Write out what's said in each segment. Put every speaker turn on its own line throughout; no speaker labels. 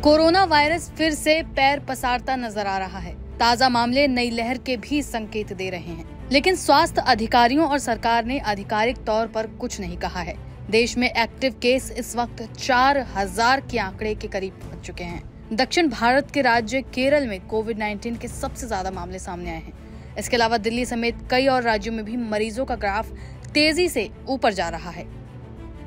Corona virus फिर से पैर पसारता नजर आ रहा है। ताजा मामले नई लहर के भी संकेत दे रहे हैं, लेकिन स्वास्थ्य अधिकारियों और सरकार ने आधिकारिक तौर पर कुछ नहीं कहा है। देश में एक्टिव केस इस वक्त 4000 के आंकड़े के करीब पहुंच चुके हैं। दक्षिण भारत के राज्य केरल में कोविड-19 के सबसे ज्यादा मामले सामने आए हैं। इसके अलावा दिल्ली समेत कई और राज्यों में भी मरीजों का ग्राफ तेजी से ऊपर जा रहा है।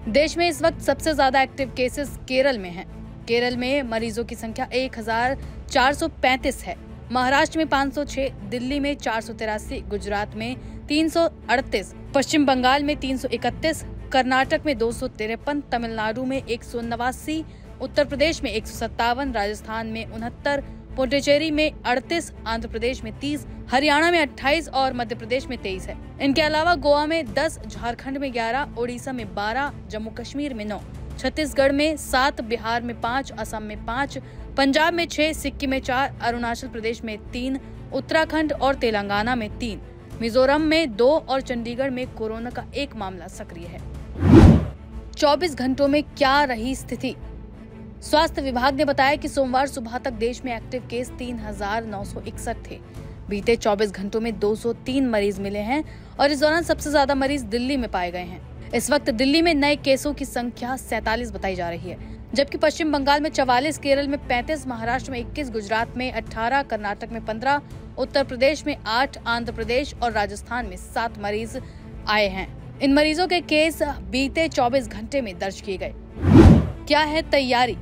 देश में इस वक्त सबसे ज्यादा एक्टिव केसेस केरल में हैं। केरल में मरीजों की संख्या 1435 है। महाराष्ट्र में 506, दिल्ली में 483, गुजरात में 338, पश्चिम बंगाल में 331, कर्नाटक में 253, तमिलनाडु में 189, उत्तर प्रदेश में 157, राजस्थान में 69, पुडुचेरी में 38, आंध्र प्रदेश में 30, हरियाणा में 28 और मध्य प्रदेश में 23 है। इनके अलावा गोवा में 10, झारखंड में 11, ओडिशा में 12, जम्मू कश्मीर में 9, छत्तीसगढ़ में 7, बिहार में 5, असम में 5, पंजाब में 6, सिक्किम में 4, अरुणाचल प्रदेश में 3, उत्तराखंड और तेलंगाना में 3, मिजोरम में 2 और चंडीगढ़ में कोरोना का एक मामला सक्रिय है। 24 घंटों में क्या रही स्थिति? स्वास्थ्य विभाग ने बताया कि सोमवार सुबह तक देश में एक्टिव केस 3961 थे। बीते 24 घंटों में 203 मरीज मिले हैं और इस दौरान सबसे ज्यादा मरीज दिल्ली में पाए गए हैं। इस वक्त दिल्ली में नए केसों की संख्या 47 बताई जा रही है, जबकि पश्चिम बंगाल में 44, केरल में 35, महाराष्ट्र में 21, गुजरात में 18, कर्नाटक में 15, उत्तर प्रदेश में 8, आंध्र प्रदेश और राजस्थान में 7 मरीज आए हैं। इन मरीजों के केस बीते 24 घंटे में दर्ज किए गए। क्या है तैयारी?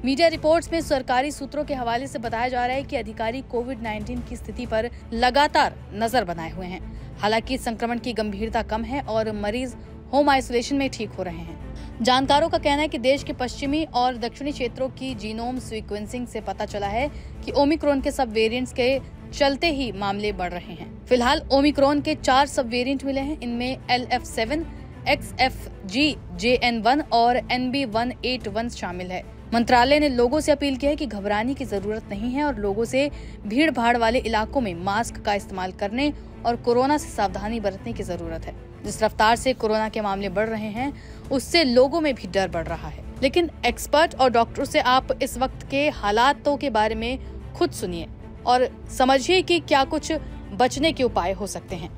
मीडिया रिपोर्ट्स में सरकारी सूत्रों के हवाले से बताया जा रहा है कि अधिकारी कोविड-19 की स्थिति पर लगातार नजर बनाए हुए हैं। हालांकि संक्रमण की गंभीरता कम है और मरीज होम आइसोलेशन में ठीक हो रहे हैं। जानकारों का कहना है कि देश के पश्चिमी और दक्षिणी क्षेत्रों की जीनोम सीक्वेंसिंग से पता चला है कि ओमिक्रॉन के सब वेरिएंट्स के चलते ही मामले बढ़ रहे हैं। फिलहाल ओमिक्रॉन के 4 सब वेरिएंट मिले हैं। इनमें LF7, XFG, JN1 और NB181 शामिल है। मंत्रालय ने लोगों से अपील की है कि घबराने की जरूरत नहीं है और लोगों से भीड़ भाड़ वाले इलाकों में मास्क का इस्तेमाल करने और कोरोना से सावधानी बरतने की जरूरत है। जिस रफ्तार से कोरोना के मामले बढ़ रहे हैं, उससे लोगों में भी डर बढ़ रहा है। लेकिन एक्सपर्ट और डॉक्टरों से आप इस वक्त के हालातों के बारे में खुद सुनिए और समझिए कि क्या कुछ बचने के उपाय हो सकते हैं।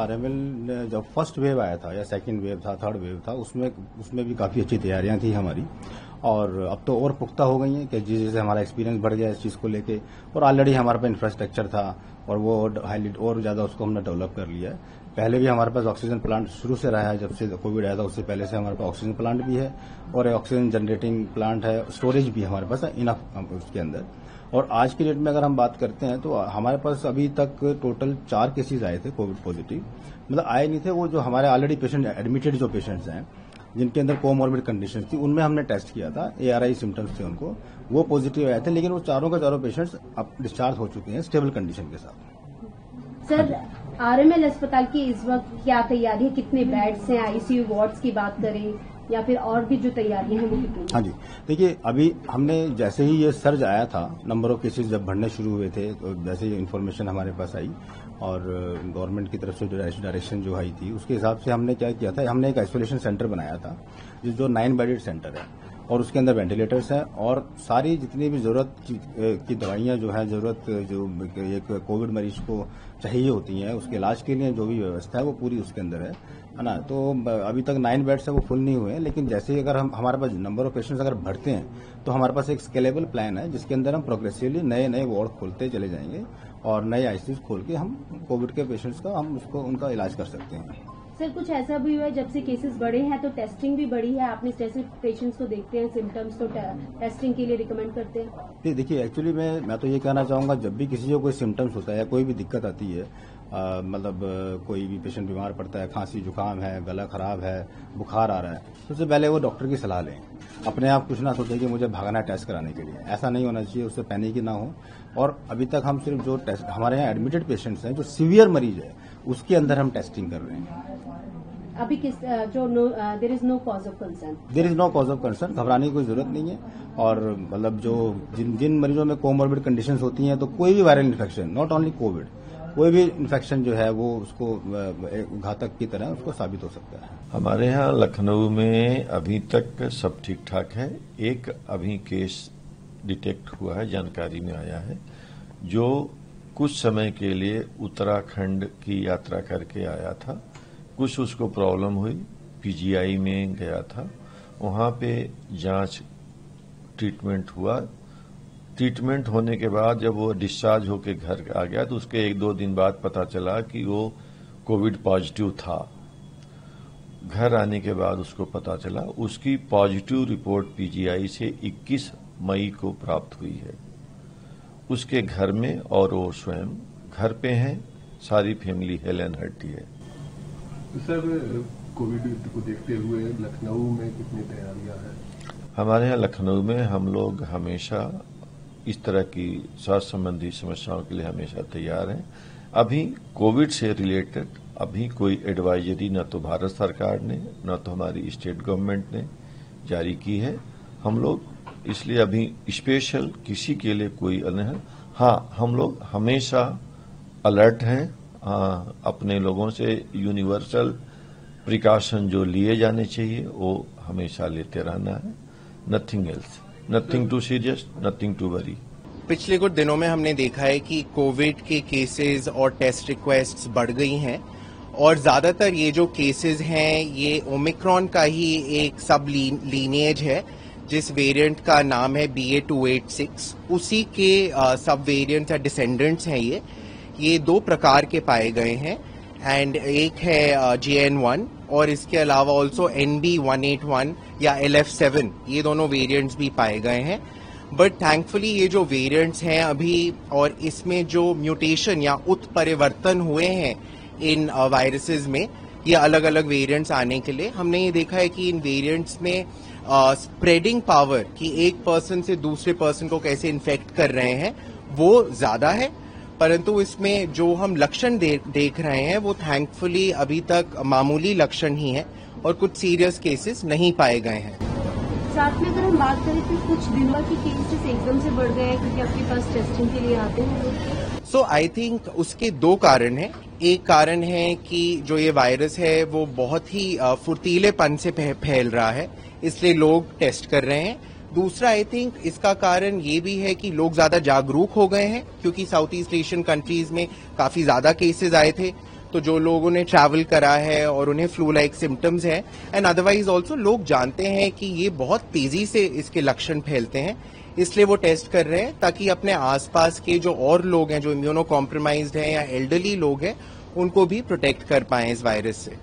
RML जब फर्स्ट वेव आया था या सेकंड वेव था, थर्ड वेव था, उसमें भी काफी अच्छी तैयारियां थी हमारी और अब तो और पुख्ता हो गई हैं कि जिस जैसे हमारा एक्सपीरियंस बढ़ गया इस चीज को लेके और ऑलरेडी हमारे पास इंफ्रास्ट्रक्चर था और वो हाईली और ज्यादा उसको हमने डेवलप कर लिया है। पहले भी हमारे पास ऑक्सीजन प्लांट शुरू से रहा है, जब से कोविड आया था उससे पहले से हमारे पास ऑक्सीजन प्लांट भी है और ऑक्सीजन जनरेटिंग प्लांट है, स्टोरेज भी हमारे पास है इनफ उसके अंदर। और आज की डेट में अगर हम बात करते हैं तो हमारे पास अभी तक टोटल 4 केसेज आए थे कोविड पॉजिटिव, मतलब आए नहीं थे, वो जो हमारे ऑलरेडी पेशेंट एडमिटेड जो पेशेंट्स हैं जिनके अंदर कोमॉर्बिड कंडीशन थी उनमें हमने टेस्ट किया था, ARI सिम्टम्स थे उनको, वो पॉजिटिव आए थे, लेकिन वो चारों के चारों पेशेंट्स अब डिस्चार्ज हो चुके हैं स्टेबल कंडीशन के साथ।
सर, RML अस्पताल की इस वक्त क्या तैयारी है? कितने बेड्स हैं? ICU वार्ड्स की बात करें या फिर और भी जो तैयारियां हैं वो कितनी?
हाँ जी, देखिए अभी हमने जैसे ही ये सर्ज आया था, नंबर ऑफ केसेस जब बढ़ने शुरू हुए थे तो जैसे ही इन्फॉर्मेशन हमारे पास आई और गवर्नमेंट की तरफ से जो डायरेक्शन जो आई थी उसके हिसाब से हमने क्या किया था, हमने एक आइसोलेशन सेंटर बनाया था जो 9 बेडेड सेंटर है और उसके अंदर वेंटिलेटर्स हैं और सारी जितनी भी जरूरत की दवाइयां जो है, जरूरत जो एक कोविड मरीज को चाहिए होती हैं उसके इलाज के लिए जो भी व्यवस्था है वो पूरी उसके अंदर है ना। तो अभी तक 9 बेड्स है वो फुल नहीं हुए हैं, लेकिन जैसे ही अगर हमारे पास नंबर ऑफ पेशेंट्स अगर बढ़ते हैं तो हमारे पास एक स्केलेबल प्लान है जिसके अंदर हम प्रोग्रेसिवली नए वार्ड खोलते चले जाएंगे और नए ICUs खोल के हम कोविड के पेशेंट्स का हम उसको उनका इलाज कर सकते हैं।
सर, कुछ ऐसा भी हुआ है जब से केसेस बढ़े हैं तो टेस्टिंग भी बढ़ी है? आपने जैसे पेशेंट्स को देखते हैं सिम्टम्स तो टेस्टिंग के लिए रिकमेंड करते हैं?
देखिए एक्चुअली मैं तो ये कहना चाहूंगा, जब भी किसी को कोई सिम्टम्स होता है या कोई भी दिक्कत आती है, मतलब कोई भी पेशेंट बीमार पड़ता है, खांसी जुकाम है, गला खराब है, बुखार आ रहा है, सबसे पहले वो डॉक्टर की सलाह लें। अपने आप कुछ ना सोचें कि मुझे भागना टेस्ट कराने के लिए, ऐसा नहीं होना चाहिए, उससे पैनिक ही ना हो। और अभी तक हम सिर्फ जो टेस्ट हमारे यहाँ एडमिटेड पेशेंट्स हैं जो सीवियर मरीज है उसके अंदर हम टेस्टिंग कर रहे हैं।
अभी there is no cause of concern?
There is no cause of concern, घबराने की कोई जरूरत नहीं है। और मतलब जो जिन मरीजों में कोमॉर्बिड कंडीशंस होती हैं तो कोई भी viral infection, not only Covid, कोई भी इन्फेक्शन जो है वो उसको घातक की तरह उसको साबित हो सकता है।
हमारे यहाँ लखनऊ में अभी तक सब ठीक ठाक है। एक अभी केस डिटेक्ट हुआ है, जानकारी में आया है, जो कुछ समय के लिए उत्तराखंड की यात्रा करके आया था। कुछ उसको प्रॉब्लम हुई, पीजीआई में गया था, वहां पे जांच ट्रीटमेंट हुआ। ट्रीटमेंट होने के बाद जब वो डिस्चार्ज होकर घर आ गया तो उसके 1-2 दिन बाद पता चला कि वो कोविड पॉजिटिव था। घर आने के बाद उसको पता चला, उसकी पॉजिटिव रिपोर्ट पीजीआई से 21 मई को प्राप्त हुई है उसके घर में, और वो स्वयं घर पे हैं। सारी फैमिली हेल एंड हर्टी है।
सर, कोविड को देखते हुए लखनऊ में कितनी तैयारियां हैं?
हमारे यहाँ लखनऊ में हम लोग हमेशा इस तरह की स्वास्थ्य संबंधी समस्याओं के लिए हमेशा तैयार हैं। अभी कोविड से रिलेटेड अभी कोई एडवाइजरी न तो भारत सरकार ने न तो हमारी स्टेट गवर्नमेंट ने जारी की है। हम लोग इसलिए अभी स्पेशल किसी के लिए कोई नहीं। हाँ, हम लोग हमेशा अलर्ट हैं। अपने लोगों से यूनिवर्सल प्रिकॉशन जो लिए जाने चाहिए वो हमेशा लेते रहना है। Nothing else, nothing too serious, nothing to worry.
पिछले कुछ दिनों में हमने देखा है कि कोविड के केसेस और टेस्ट रिक्वेस्ट्स बढ़ गई हैं, और ज्यादातर ये जो केसेस हैं ये ओमिक्रॉन का ही एक सब लीनिएज है, जिस वेरिएंट का नाम है BA.286। उसी के सब वेरिएंट्स या डिसेंडेंट्स हैं ये 2 प्रकार के पाए गए हैं, एंड एक है JN1 और इसके अलावा ऑल्सो NB181 या LF7, ये दोनों वेरिएंट्स भी पाए गए हैं। बट थैंकफुली ये जो वेरिएंट्स हैं अभी, और इसमें जो म्यूटेशन या उत्परिवर्तन हुए हैं इन वायरसेस में, ये अलग अलग वेरिएंट्स आने के लिए, हमने ये देखा है कि इन वेरिएंट्स में स्प्रेडिंग पावर कि एक पर्सन से दूसरे पर्सन को कैसे इन्फेक्ट कर रहे हैं वो ज्यादा है, परंतु इसमें जो हम लक्षण देख रहे हैं वो थैंकफुली अभी तक मामूली लक्षण ही है और कुछ सीरियस केसेस नहीं पाए गए हैं।
साथ में अगर हम बात करें तो कुछ दिन बाद के केसेस एकदम से बढ़ गए हैं क्योंकि आपके पास टेस्टिंग के लिए आते हैं।
सो आई थिंक उसके 2 कारण हैं। एक कारण है कि जो ये वायरस है वो बहुत ही फुर्तीलेपन से फैल रहा है, इसलिए लोग टेस्ट कर रहे हैं। दूसरा आई थिंक इसका कारण ये भी है कि लोग ज्यादा जागरूक हो गए हैं, क्योंकि साउथ ईस्ट एशियन कंट्रीज में काफी ज्यादा केसेस आए थे, तो जो लोगों ने ट्रैवल करा है और उन्हें फ्लू लाइक सिम्टम्स है, एंड अदरवाइज ऑल्सो लोग जानते हैं कि ये बहुत तेजी से इसके लक्षण फैलते हैं, इसलिए वो टेस्ट कर रहे हैं ताकि अपने आसपास के जो और लोग हैं जो इम्यूनो कॉम्प्रोमाइज्ड हैं या एल्डरली लोग हैं उनको भी प्रोटेक्ट कर पाएं इस वायरस से।